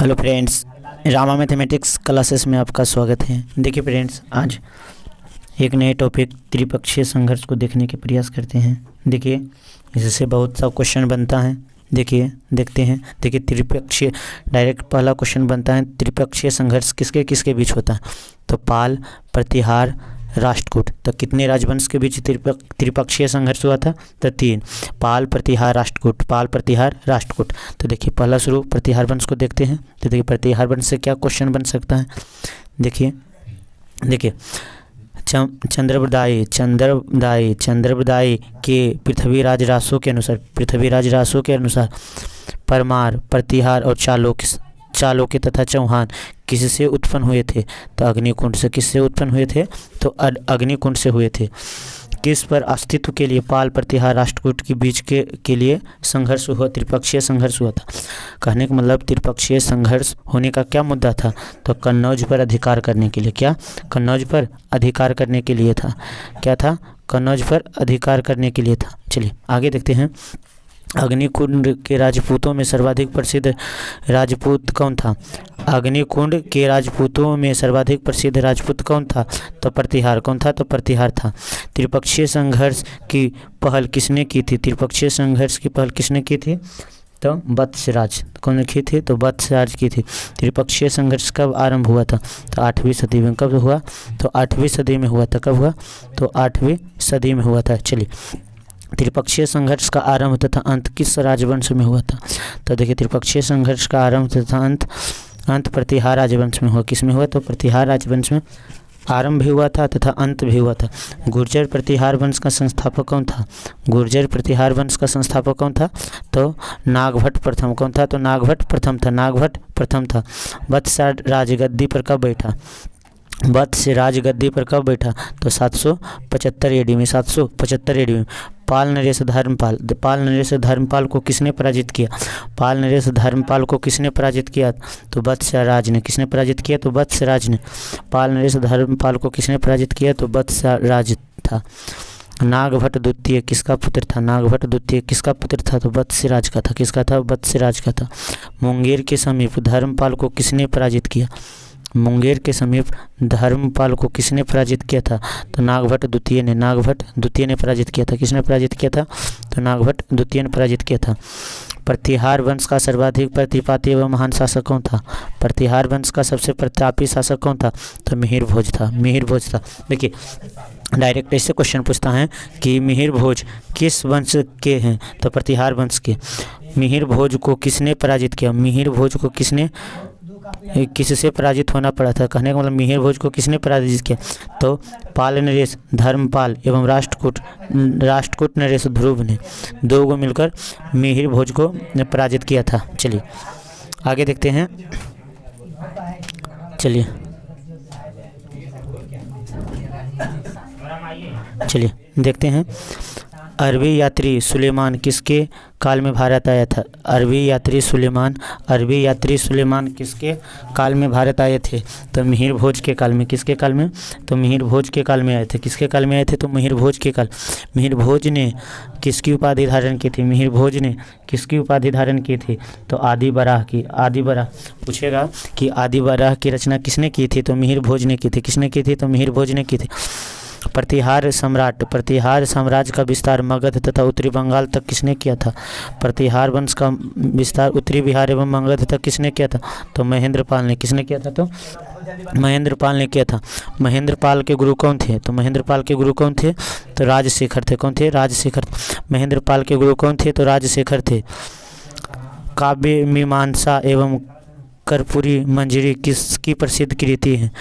Hello friends, Rama mathematics classes में आपका स्वागत है। देखिए फ्रेंड्स, आज एक नए टॉपिक त्रिपक्षीय संघर्ष को देखने के प्रयास करते हैं। देखिए, इससे बहुत सा क्वेश्चन बनता है। देखिए, देखते हैं। देखिए, त्रिपक्षीय डायरेक्ट पहला क्वेश्चन बनता है, त्रिपक्षीय संघर्ष किसके किसके बीच होता है? तो पाल, प्रतिहार, राष्ट्रकूट। तो कितने राजवंश के बीच त्रिपक्षीय संघर्ष हुआ था? तो 3, पाल, प्रतिहार, राष्ट्रकूट। पाल, प्रतिहार, राष्ट्रकूट। तो देखिए, पहला शुरू प्रतिहार वंश को देखते हैं। तो देखिए, प्रतिहार वंश से क्या क्वेश्चन बन सकता है? देखिए चंद्रवदायी के पृथ्वीराज रासों के अनुसार परमार, प्रतिहार और चालुक्य तथा चौहान किससे उत्पन्न हुए थे? तो अग्निकुंड से। किससे उत्पन्न हुए थे? तो अग्निकुंड से हुए थे। किस पर अस्तित्व के लिए पाल, प्रतिहार, राष्ट्रकूट के बीच के लिए संघर्ष हुआ? त्रिपक्षीय संघर्ष हुआ था। कहने का मतलब त्रिपक्षीय संघर्ष होने का क्या मुद्दा था? तो कन्नौज पर अधिकार करने के लिए। क्या? कन्नौज पर अधिकार करने के लिए था। क्या था? कन्नौज पर अधिकार करने के लिए था। चलिए आगे देखते हैं। अग्निकुंड के राजपूतों में सर्वाधिक प्रसिद्ध राजपूत कौन था? अग्निकुंड के राजपूतों में सर्वाधिक प्रसिद्ध राजपूत कौन था? तो प्रतिहार। कौन था? तो प्रतिहार था। त्रिपक्षीय संघर्ष की पहल किसने की थी? त्रिपक्षीय संघर्ष की पहल किसने की थी? तो वत्सराज। कौन की थी? तो वत्सराज की थी। त्रिपक्षीय संघर्ष कब आरंभ हुआ था? तो 8वीं सदी में। कब हुआ? तो 8वीं सदी में हुआ था। कब हुआ? तो 8वीं सदी में हुआ था। चलिए, त्रिपक्षीय संघर्ष का आरंभ तथा अंत किस राजवंश में हुआ था? तो देखिए, त्रिपक्षीय संघर्ष का आरंभ तथा अंत प्रतिहार राजवंश में हुआ। किस में हुआ? तो प्रतिहार राजवंश में आरंभ भी हुआ था तथा अंत भी हुआ था। गुर्जर प्रतिहार वंश का संस्थापक कौन था? गुर्जर प्रतिहार वंश का संस्थापक कौन था? तो नागभट्ट प्रथम। कौन था? तो नागभट्ट प्रथम था। नागभट्ट प्रथम था। वत्स राजगद्दी पर कब बैठा? वत्स राजगद्दी पर कब बैठा? तो 775 एडी में। 775 एडी में। पाल नरेश धर्मपाल को किसने पराजित किया? पाल नरेश धर्मपाल को किसने पराजित किया? तो वत्सराज ने। किसने पराजित किया? तो वत्सराज ने। पाल नरेश धर्मपाल को किसने पराजित किया? तो वत्सराज था। नागभट्ट द्वितीय किसका पुत्र था? नागभट्ट द्वितीय किसका पुत्र था? तो वत्सराज का था। किसका था? वत्सराज का था। मुंगेर के समीप धर्मपाल को किसने पराजित किया? मुंगेर के समीप धर्मपाल को किसने पराजित किया था? तो नागभट्ट द्वितीय ने। नागभट्ट द्वितीय ने पराजित किया था। किसने पराजित किया था? तो नागभट्ट द्वितीय ने पराजित किया था। प्रतिहार वंश का सर्वाधिक प्रतिपाती एवं महान शासक कौन था? प्रतिहार वंश का सबसे प्रतापी शासक कौन था? तो मिहिर भोज था। मिहिर भोज था। देखिए, डायरेक्ट ऐसे क्वेश्चन पूछता है कि मिहिर भोज किस वंश के हैं? तो प्रतिहार वंश के। मिहिर भोज को किसने पराजित किया? मिहिर भोज को किससे पराजित होना पड़ा था? कहने का मतलब मिहिर भोज को किसने पराजित किया? तो पाल नरेश धर्मपाल एवं राष्ट्रकूट नरेश ध्रुव ने, दो को मिलकर मिहिर भोज को पराजित किया था। चलिए आगे देखते हैं। चलिए देखते हैं। अरबी यात्री सुलेमान किसके काल में भारत आया था? अरबी यात्री सुलेमान किसके काल में भारत आए थे? तो मिहिर भोज के काल में। किसके काल में? तो मिहिर भोज के काल में आए थे। किसके काल में आए थे? तो मिहिर भोज के काल। मिहिर भोज ने किसकी उपाधि धारण की थी? मिहिर भोज ने किसकी उपाधि धारण की थी? तो आदि बराह की। आदि बराह पूछेगा कि आदि बराह की रचना किसने की थी? तो मिहिर भोज ने की थी। किसने की थी? तो मिहिर भोज ने की थी। प्रतिहार साम्राज्य का विस्तार मगध तथा उत्तरी बंगाल तक किसने किया था? प्रतिहार वंश का विस्तार उत्तरी बिहार एवं मगध तक किसने किया था? तो महेंद्रपाल ने। किसने किया था? तो महेंद्रपाल ने किया था। महेंद्रपाल के गुरु कौन थे? तो महेंद्रपाल के गुरु कौन थे? तो राजशेखर थे। कौन थे? राजशेखर। महेंद्रपाल के गुरु कौन थे? तो राजशेखर थे। काव्य मीमांसा एवं कर्पूरी मंजरी किसकी प्रसिद्ध कृति है?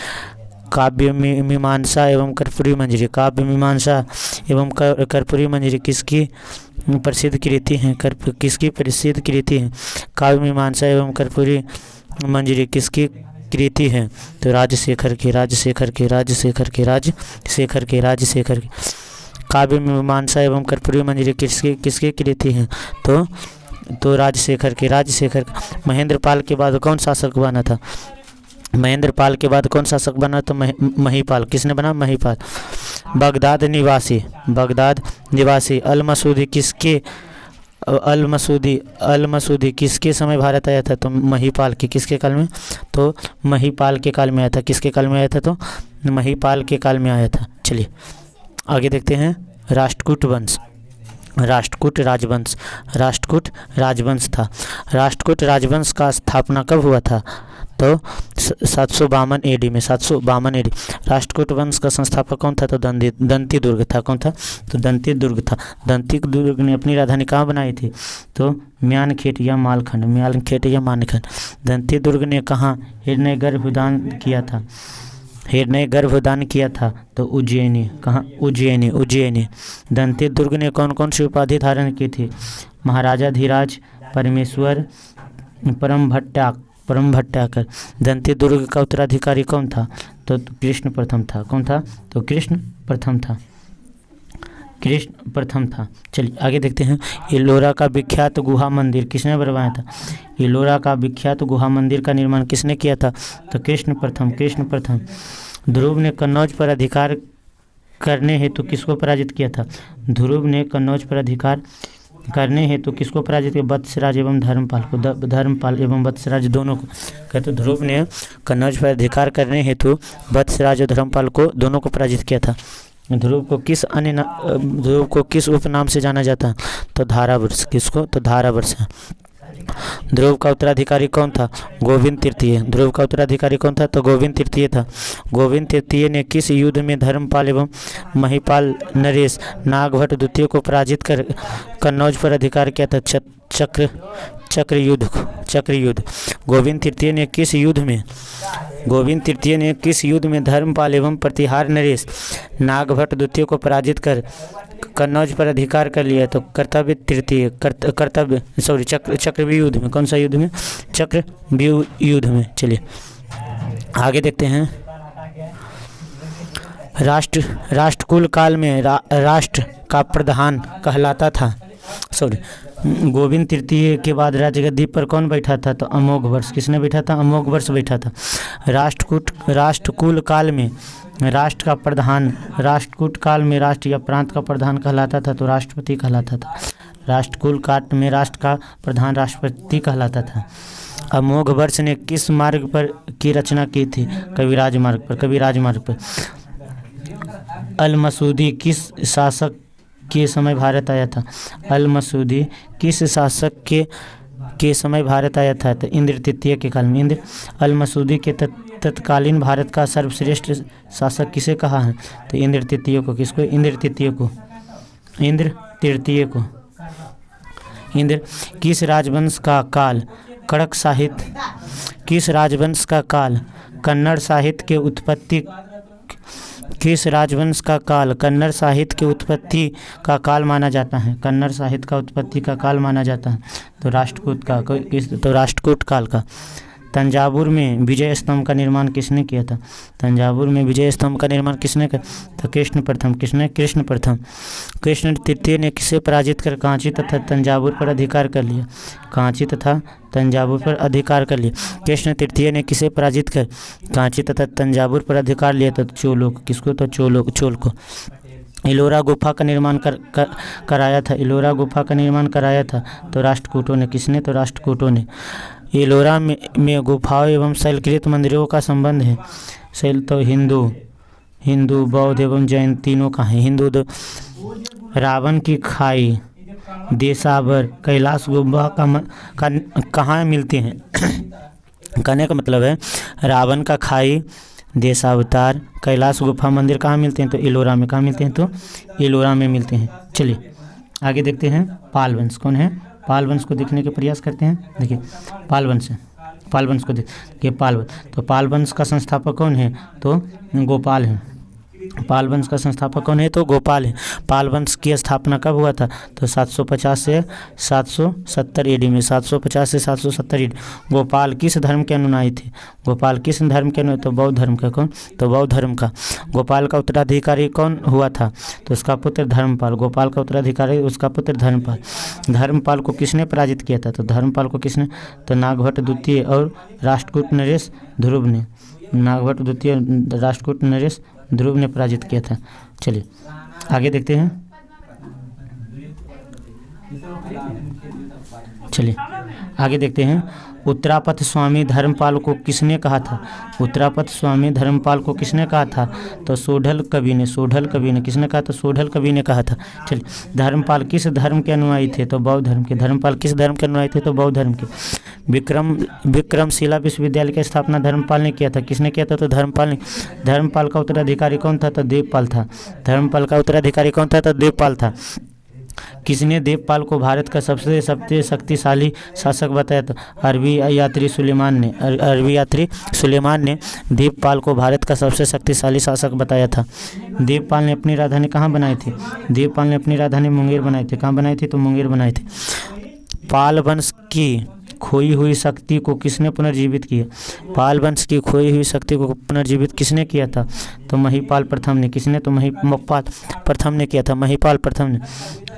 काव्य मीमांसा एवं कर्पूरी मंजरी। काव्य मीमांसा एवं कर्पूरी मंजरी किसकी प्रसिद्ध कृति हैं? किसकी प्रसिद्ध कृति है? काव्य मीमांसा एवं कर्पूरी मंजरी किसकी कृति है? तो राजशेखर के। काव्य मीमांसा एवं कर्पूरी मंजरी किसकी कृति है? तो राजशेखर के। महेंद्रपाल के बाद कौन शासक बना था? महेंद्रपाल के बाद कौन शासक बना? तो महीपाल। किसने बना? महीपाल। बगदाद निवासी अल मसूदी किसके अल मसूदी किसके समय भारत आया था? तो महीपाल के किसके काल में? तो महीपाल के काल में आया था। किसके काल में आया था? तो महीपाल के काल में आया था। चलिए आगे देखते हैं। राष्ट्रकूट वंश, राष्ट्रकूट राजवंश, राष्ट्रकूट राजवंश था। राष्ट्रकूट राजवंश का स्थापना कब हुआ था? तो 752 AD में, 752 AD। राष्ट्रकूट वंश का संस्थापक कौन था? तो दंती दुर्ग था। कौन था? तो दंती दुर्ग था। दंती दुर्ग ने अपनी राजधानी कहाँ बनाई थी? तो म्यानखेट या मालखंड, म्यानखेट या मानखंड। दंती दुर्ग ने कहाँ हिरण्य गर्भदान किया था? हिरण्य गर्भदान किया था तो उज्जैनी। कहाँ? उज्जैनी, उज्जैनी। दंती दुर्ग ने कौन कौन सी उपाधि धारण की थी? महाराजा धीराज, परमेश्वर, परम भट्टाकर। दंती दुर्ग का उत्तराधिकारी कौन था? तो कृष्ण प्रथम था। कौन था? तो कृष्ण प्रथम था। कृष्ण प्रथम था। चलिए आगे देखते हैं। एलोरा का विख्यात गुहा मंदिर किसने बनवाया था? एलोरा का विख्यात गुहा मंदिर का निर्माण किसने किया था? तो कृष्ण प्रथम, कृष्ण प्रथम। ध्रुव ने कन्नौज पर अधिकार करने हेतु किसको पराजित किया था? ध्रुव ने कन्नौज पर अधिकार करने हेतु किसको पराजित किया? वत्सराज एवं धर्मपाल को। धर्मपाल एवं वत्सराज दोनों को। कहते ध्रुव ने कन्नौज पर अधिकार करने हेतु वत्सराज और धर्मपाल को दोनों को पराजित किया था। ध्रुव को किस उपनाम से जाना जाता है? तो धारावर्ष। किसको? तो धारावर्ष। ध्रुव का उत्तराधिकारी कौन था? गोविंद तृतीय। ध्रुव का उत्तराधिकारी कौन था? तो गोविंद तृतीय था। गोविंद तृतीय ने किस युद्ध में धर्मपाल एवं महीपाल नरेश नागभट्ट द्वितीय को पराजित कर कन्नौज पर अधिकार किया था? चक्र युद्ध। गोविंद तृतीय ने किस युद्ध में धर्मपाल एवं प्रतिहार नरेश नागभट्ट द्वितीय को पराजित कर कन्नौज पर अधिकार कर लिया? तो चक्रव्यूह युद्ध में। कौन सा युद्ध में? चक्रव्यूह युद्ध में। चलिए आगे देखते हैं। राष्ट्रकूल काल में राष्ट्र का प्रधान कहलाता था। गोविंद तृतीय के बाद राजगद्दी पर कौन बैठा था? तो अमोघवर्ष। किसने बैठा था? अमोघवर्ष बैठा था। राष्ट्रकूट काल में राष्ट्र का प्रधान, राष्ट्रकूट काल में राष्ट्र या प्रांत का प्रधान कहलाता था तो राष्ट्रपति कहलाता था। राष्ट्रकूल काल में राष्ट्र का प्रधान राष्ट्रपति कहलाता था। अमोघवर्ष ने किस मार्ग पर की रचना की थी? कविराज मार्ग पर। अल मसूदी किस शासक के समय भारत आया था? अल मसूदी किस शासक के समय भारत आया था? तो इंद्र तृतीय के काल में। अल मसूदी के तत्कालीन भारत का सर्वश्रेष्ठ शासक किसे कहा है? तो इंद्र तृतीय को। किसको? इंद्र तृतीय को। किस राजवंश का काल कड़क साहित्य, किस राजवंश का काल कन्नड़ साहित्य के उत्पत्ति, किस राजवंश का काल कन्नड़ साहित्य की उत्पत्ति का काल माना जाता है? कन्नड़ साहित्य का उत्पत्ति का काल माना जाता है तो राष्ट्रकूट का। तो राष्ट्रकूट काल का। तंजावुर में विजय स्तंभ का निर्माण किसने किया था? तंजावुर में विजय स्तंभ का निर्माण किसने किया? तो कृष्ण प्रथम। किसने? कृष्ण प्रथम। कृष्ण तृतीय ने किसे पराजित कर कांची तथा तंजावुर पर अधिकार कर लिया? कांची तथा तंजावुर पर अधिकार कर लिया। कृष्ण तृतीय ने किसे पराजित कर कांची तथा तंजावुर पर अधिकार लिया? तो चोलों को। किसको? तो चोल को। एलोरा गुफा का निर्माण कराया था। एलोरा गुफा का निर्माण कराया था तो राष्ट्रकूटों ने। किसने? तो राष्ट्रकूटों ने। एलोरा में गुफाओं एवं शैलकृत मंदिरों का संबंध है। शैल तो हिंदू बौद्ध एवं जैन तीनों का है। रावण की खाई, देशावर, कैलाश गुफा कहाँ मिलते हैं? कहने का मतलब है रावण का खाई, देशावतार, कैलाश गुफा मंदिर कहाँ मिलते हैं? तो एलोरा में। कहाँ मिलते हैं? तो एलोरा में मिलते हैं। चलिए आगे देखते हैं। पाल वंश कौन है? पाल वंश को देखने के प्रयास करते हैं। देखिए पाल वंश को देखिए। तो पाल वंश का संस्थापक कौन है? तो गोपाल है। पाल वंश का संस्थापक कौन है? तो गोपाल है। पाल वंश की स्थापना कब हुआ था? तो 750 से 770 AD में। 750 से 770 AD। गोपाल किस धर्म के अनुयायी थे? गोपाल किस धर्म के अनुयायी? तो बौद्ध धर्म का। कौन? तो बौद्ध धर्म का। गोपाल का उत्तराधिकारी कौन हुआ था? तो उसका पुत्र धर्मपाल। गोपाल का उत्तराधिकारी उसका पुत्र धर्मपाल। धर्मपाल को किसने पराजित किया था? तो धर्मपाल को किसने? तो नागभट्ट द्वितीय और राष्ट्रकूट नरेश ध्रुव ने। नागभट्ट द्वितीय, राष्ट्रकूट नरेश ध्रुव ने पराजित किया था। चलिए आगे देखते हैं। चलिए आगे देखते हैं। उत्तरापथ स्वामी धर्मपाल को किसने कहा था? उत्तरापथ स्वामी धर्मपाल को किसने कहा था? तो सोढल कवि ने। सोढल कवि ने किसने कहा था? सोढल कवि ने कहा था। चलिए धर्मपाल किस धर्म के अनुयायी थे? तो बौद्ध धर्म के। धर्मपाल किस धर्म के अनुयायी थे? तो बौद्ध धर्म के। विक्रमशिला विश्वविद्यालय की स्थापना धर्मपाल ने किया था। किसने किया था? तो धर्मपाल ने। धर्मपाल का उत्तराधिकारी कौन था? तो देवपाल था। धर्मपाल का उत्तराधिकारी कौन था? तो देवपाल था। किसने देवपाल को भारत का सबसे शक्तिशाली शासक बताया? तो अरबी यात्री सुलेमान ने। अरबी यात्री सुलेमान ने देवपाल को भारत का सबसे शक्तिशाली शासक बताया था। देवपाल ने अपनी राजधानी कहाँ बनाई थी? देवपाल ने अपनी राजधानी मुंगेर बनाई थी। कहाँ बनाई थी? तो मुंगेर बनाई थी। पाल वंश की खोई हुई शक्ति को किसने पुनर्जीवित किया? पाल वंश की खोई हुई शक्ति को पुनर्जीवित किसने किया था? तो महिपाल प्रथम ने। किसने? तो महिपाल प्रथम ने किया था। महिपाल प्रथम ने।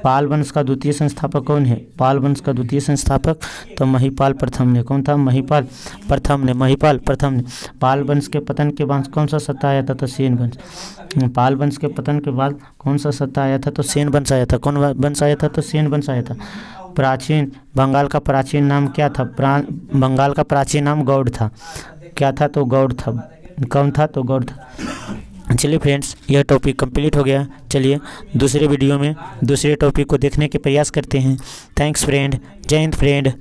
पाल वंश का द्वितीय संस्थापक कौन है? पाल वंश का द्वितीय संस्थापक तो महिपाल प्रथम ने। कौन था? महिपाल प्रथम ने। महिपाल प्रथम ने। पाल वंश के पतन के बाद कौन सा सत्ता आया था? तो सेन वंश। पाल वंश के पतन के बाद कौन सा सत्ता आया था? तो सेन वंश आया था। कौन वंश आया था? तो सेन वंश आया था। प्राचीन बंगाल का प्राचीन नाम क्या था? बंगाल का प्राचीन नाम गौड़ था। क्या था? तो गौड़ था। कौन था? तो गौड़ था। चलिए फ्रेंड्स, यह टॉपिक कंप्लीट हो गया। चलिए दूसरे वीडियो में दूसरे टॉपिक को देखने के प्रयास करते हैं। Thanks friend. जय हिंद फ्रेंड।